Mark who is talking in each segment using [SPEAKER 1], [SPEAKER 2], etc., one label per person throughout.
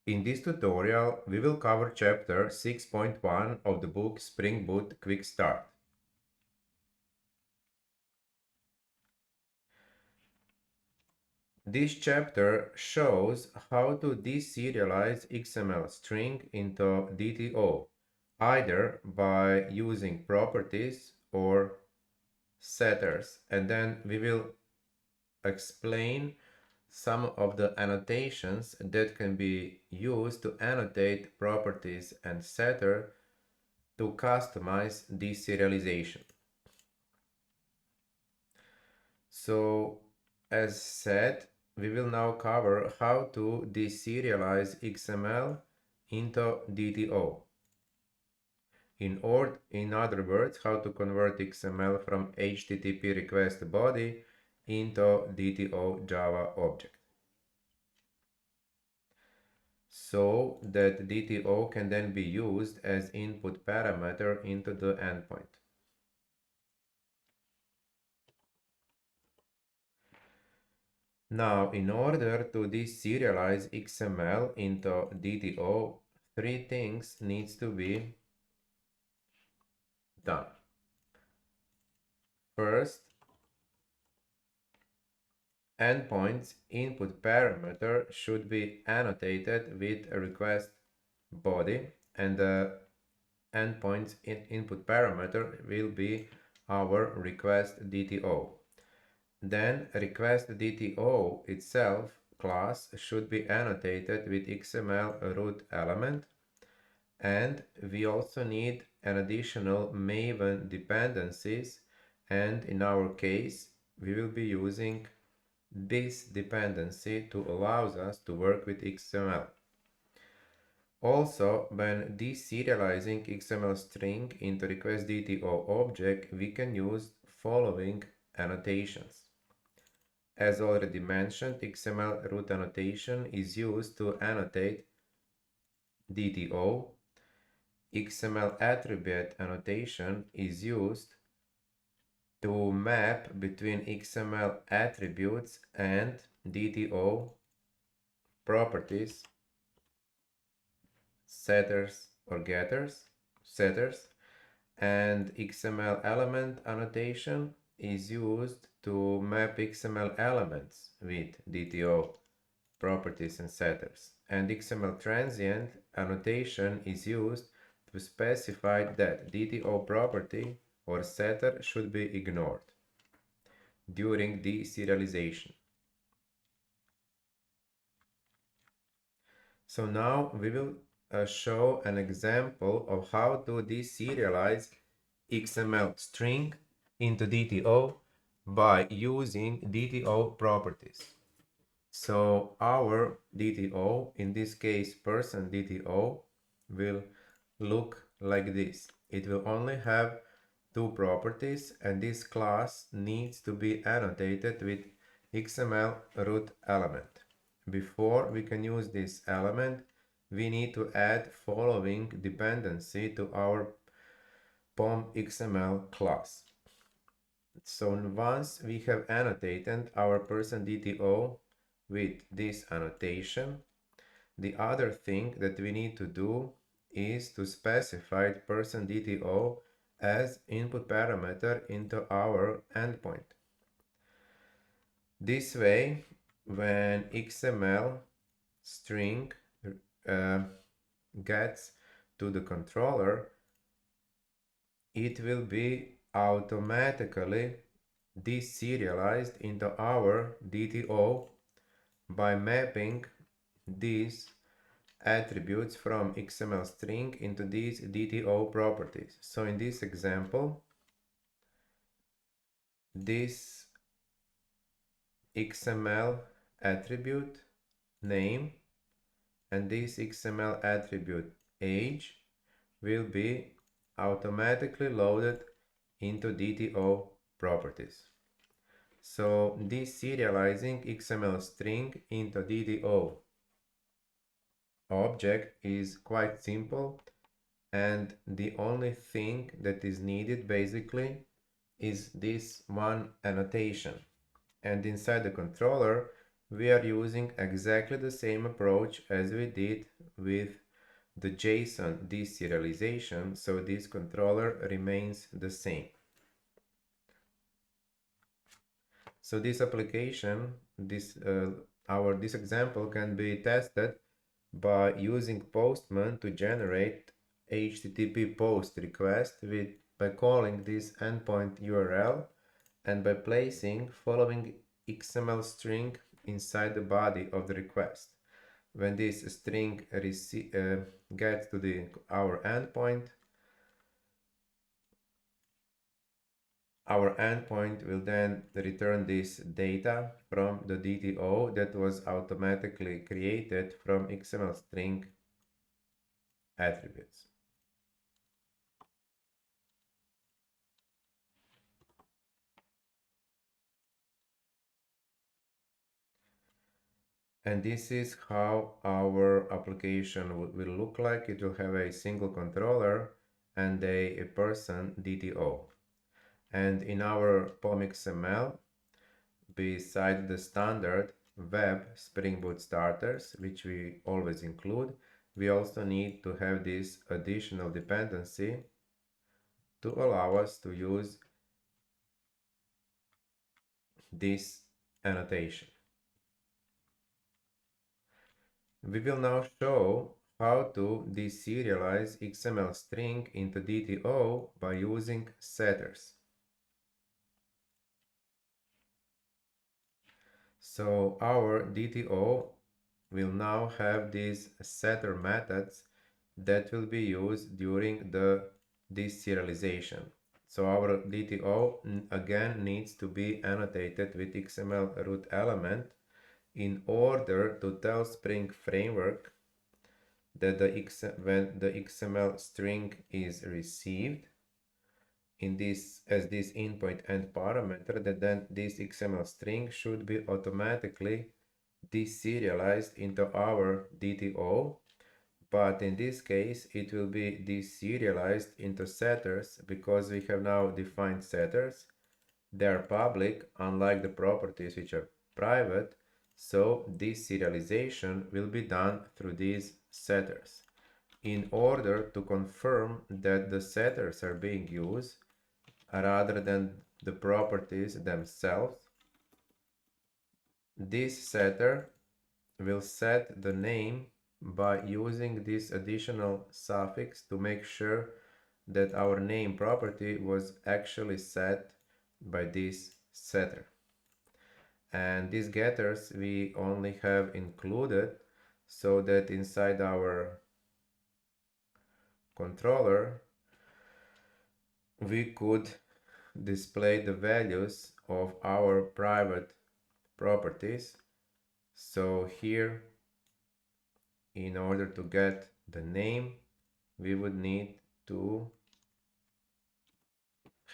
[SPEAKER 1] In this tutorial, we will cover chapter 6.1 of the book Spring Boot Quick Start. This chapter shows how to deserialize XML string into DTO, either by using properties or setters, and then we will explain some of the annotations that can be used to annotate properties and setter to customize deserialization. So, as said, we will now cover how to deserialize XML into DTO. In other words, how to convert XML from HTTP request body into DTO Java object, so that DTO can then be used as input parameter into the endpoint. Now, in order to deserialize XML into DTO, three things needs to be done. First, endpoint's input parameter should be annotated with a request body, and the endpoint's input parameter will be our request DTO. Then request DTO itself class should be annotated with XML root element, and we also need an additional Maven dependencies, and in our case we will be using this dependency to allow us to work with XML. Also, when deserializing XML string into request DTO object, we can use following annotations. As already mentioned, XML root annotation is used to annotate DTO. XML attribute annotation is used to map between XML attributes and DTO properties, setters or setters, and XML element annotation is used to map XML elements with DTO properties and setters, and XML transient annotation is used to specify that DTO property or setter should be ignored during deserialization. So now we will show an example of how to deserialize XML string into DTO by using DTO properties. So our DTO, in this case person DTO, will look like this. It will only have two properties, and this class needs to be annotated with XML root element. Before we can use this element, we need to add following dependency to our POM XML class. So once we have annotated our person DTO with this annotation, the other thing that we need to do is to specify person DTO as input parameter into our endpoint. This way, when XML string gets to the controller, it will be automatically deserialized into our DTO by mapping these attributes from XML string into these DTO properties. So in this example, this XML attribute name and this XML attribute age will be automatically loaded into DTO properties. So deserializing XML string into DTO object is quite simple, and the only thing that is needed basically is this one annotation, and inside the controller we are using exactly the same approach as we did with the JSON deserialization, so this controller remains the same. So this application, this example can be tested by using Postman to generate HTTP post request by calling this endpoint URL and by placing following XML string inside the body of the request. When this string gets to our endpoint will then return this data from the DTO that was automatically created from XML string attributes. And this is how our application will look like. It will have a single controller and a person DTO. And in our POM XML, beside the standard web Spring Boot starters, which we always include, we also need to have this additional dependency to allow us to use this annotation. We will now show how to deserialize XML string into DTO by using setters. So our DTO will now have these setter methods that will be used during the deserialization. So our DTO again needs to be annotated with XML root element in order to tell Spring Framework that when the XML string is received in this as this input end parameter, that then this XML string should be automatically deserialized into our DTO, but in this case it will be deserialized into setters because we have now defined setters. They are public, unlike the properties which are private, so deserialization will be done through these setters. In order to confirm that the setters are being used rather than the properties themselves, this setter will set the name by using this additional suffix to make sure that our name property was actually set by this setter. And these getters we only have included so that inside our controller we could display the values of our private properties. So here, in order to get the name, we would need to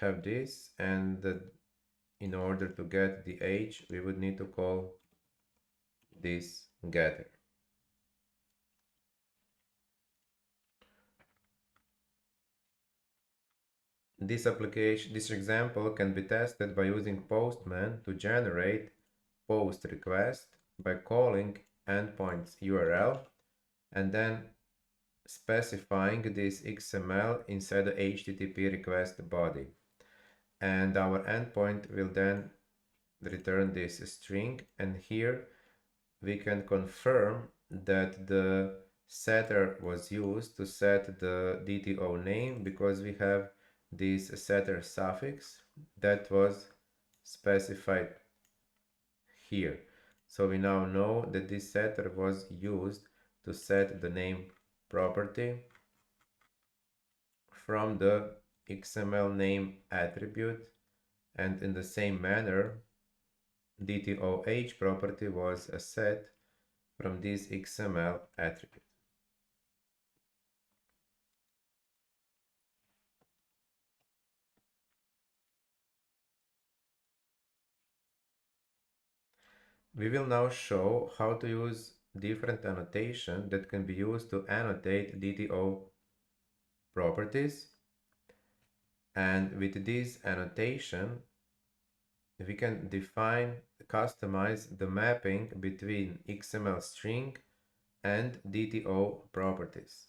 [SPEAKER 1] have this, and in order to get the age, we would need to call this getter. This example can be tested by using Postman to generate post request by calling endpoints URL and then specifying this XML inside the HTTP request body. And our endpoint will then return this string, and here we can confirm that the setter was used to set the DTO name because we have this setter suffix that was specified here. So we now know that this setter was used to set the name property from the XML name attribute, and in the same manner DTOH property was a set from this XML attribute. We will now show how to use different annotation that can be used to annotate DTO properties. And with this annotation, we can customize the mapping between XML string and DTO properties.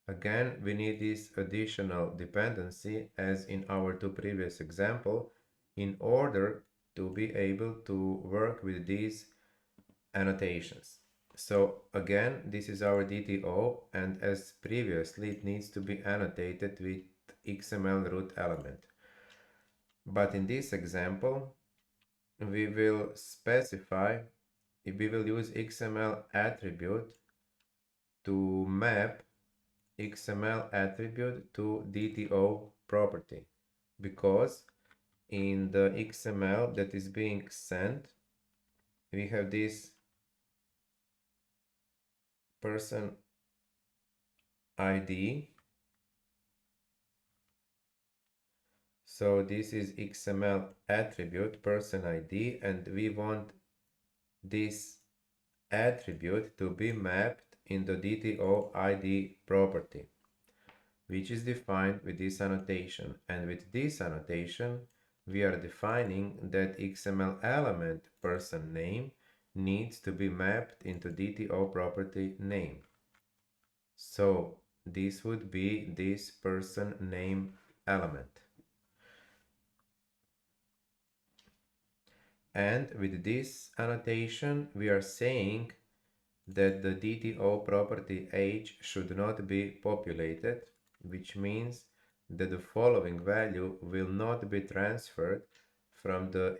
[SPEAKER 1] Again, we need this additional dependency as in our two previous examples in order to be able to work with these annotations. So again, this is our DTO, and as previously, it needs to be annotated with XML root element. But in this example, we will use XML attribute to map XML attribute to DTO property, because in the XML that is being sent, we have this person ID. So this is XML attribute person ID, and we want this attribute to be mapped in the DTO ID property, which is defined with this annotation. And with this annotation, we are defining that XML element person name needs to be mapped into DTO property name. So this would be this person name element. And with this annotation, we are saying that the DTO property age should not be populated, which means that the following value will not be transferred from the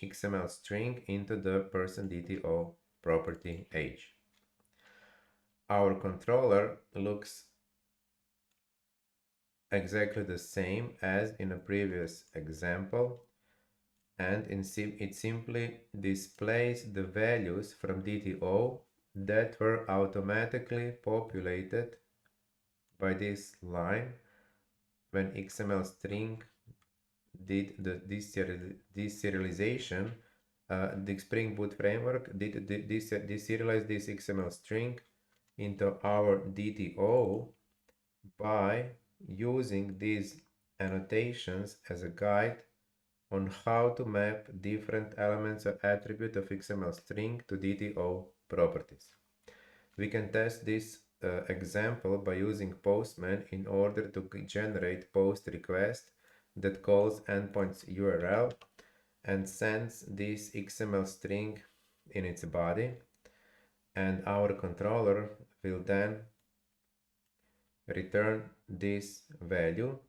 [SPEAKER 1] XML string into the person DTO property age. Our controller looks exactly the same as in a previous example, and it simply displays the values from DTO that were automatically populated by this line when XML string did the deserialization. The Spring Boot framework did deserialize this XML string into our DTO by using these annotations as a guide on how to map different elements or attribute of XML string to DTO properties. We can test this example by using Postman in order to generate post request that calls endpoints URL and sends this XML string in its body, and our controller will then return this value.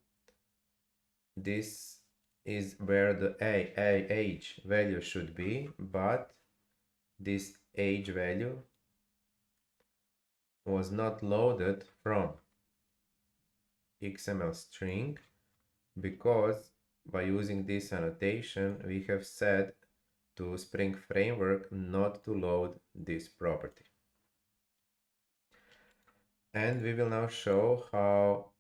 [SPEAKER 1] This is where the age value should be, but this age value was not loaded from XML string because by using this annotation we have said to Spring Framework not to load this property. And we will now show how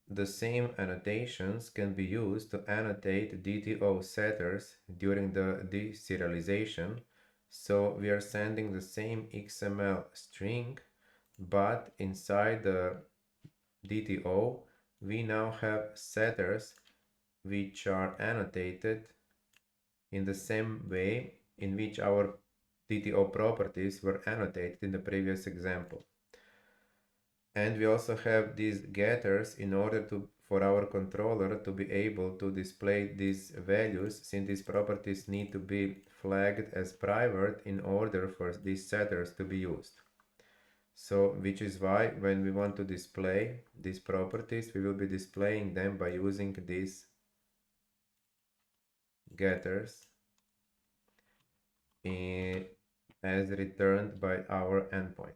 [SPEAKER 1] the same annotations can be used to annotate DTO setters during the deserialization. So we are sending the same XML string, but inside the DTO we now have setters which are annotated in the same way in which our DTO properties were annotated in the previous example. And we also have these getters in order for our controller to be able to display these values, since these properties need to be flagged as private in order for these setters to be used. So, which is why when we want to display these properties, we will be displaying them by using these getters as returned by our endpoint.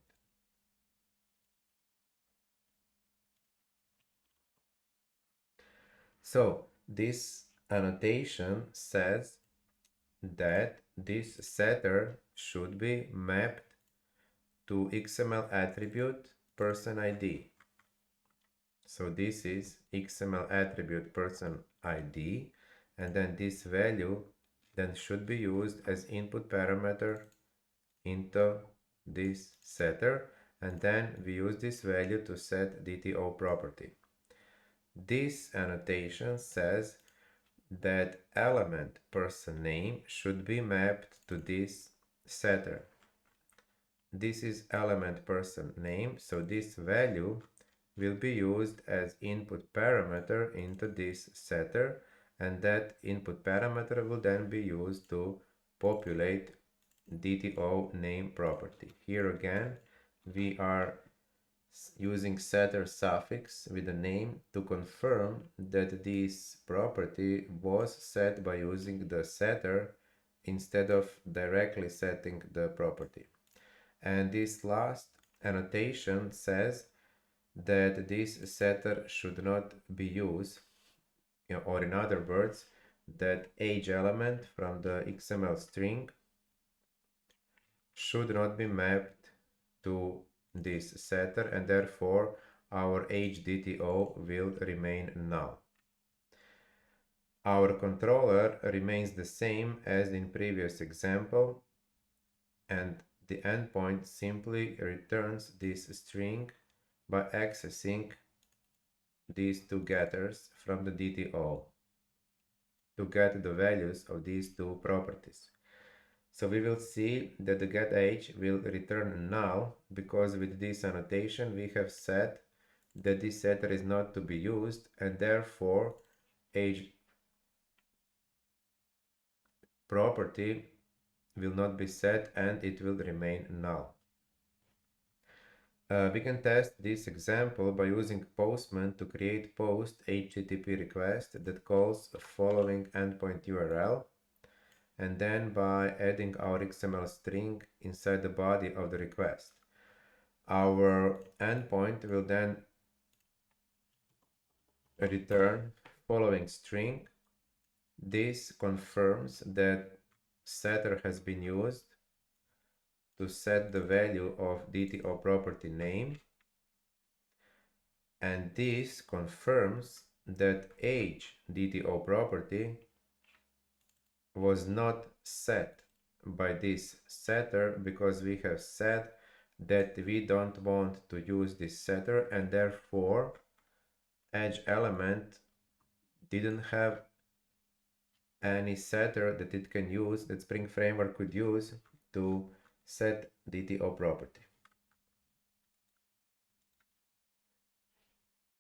[SPEAKER 1] So this annotation says that this setter should be mapped to XML attribute person ID. So this is XML attribute person ID, and then this value then should be used as input parameter into this setter, and then we use this value to set DTO property. This annotation says that element person name should be mapped to this setter. This is element person name, so this value will be used as input parameter into this setter, and that input parameter will then be used to populate DTO name property. Here again, we are using setter suffix with a name to confirm that this property was set by using the setter instead of directly setting the property. And this last annotation says that this setter should not be used, or in other words, that age element from the XML string should not be mapped to this setter, and therefore our age DTO will remain null. Our controller remains the same as in previous example, and the endpoint simply returns this string by accessing these two getters from the DTO to get the values of these two properties. So we will see that the getAge will return null because with this annotation we have said that this setter is not to be used, and therefore age property will not be set and it will remain null. We can test this example by using Postman to create post HTTP request that calls the following endpoint URL, and then by adding our XML string inside the body of the request. Our endpoint will then return following string. This confirms that setter has been used to set the value of DTO property name, and this confirms that age DTO property was not set by this setter because we have said that we don't want to use this setter, and therefore edge element didn't have any setter that it can use, that Spring Framework could use to set DTO property.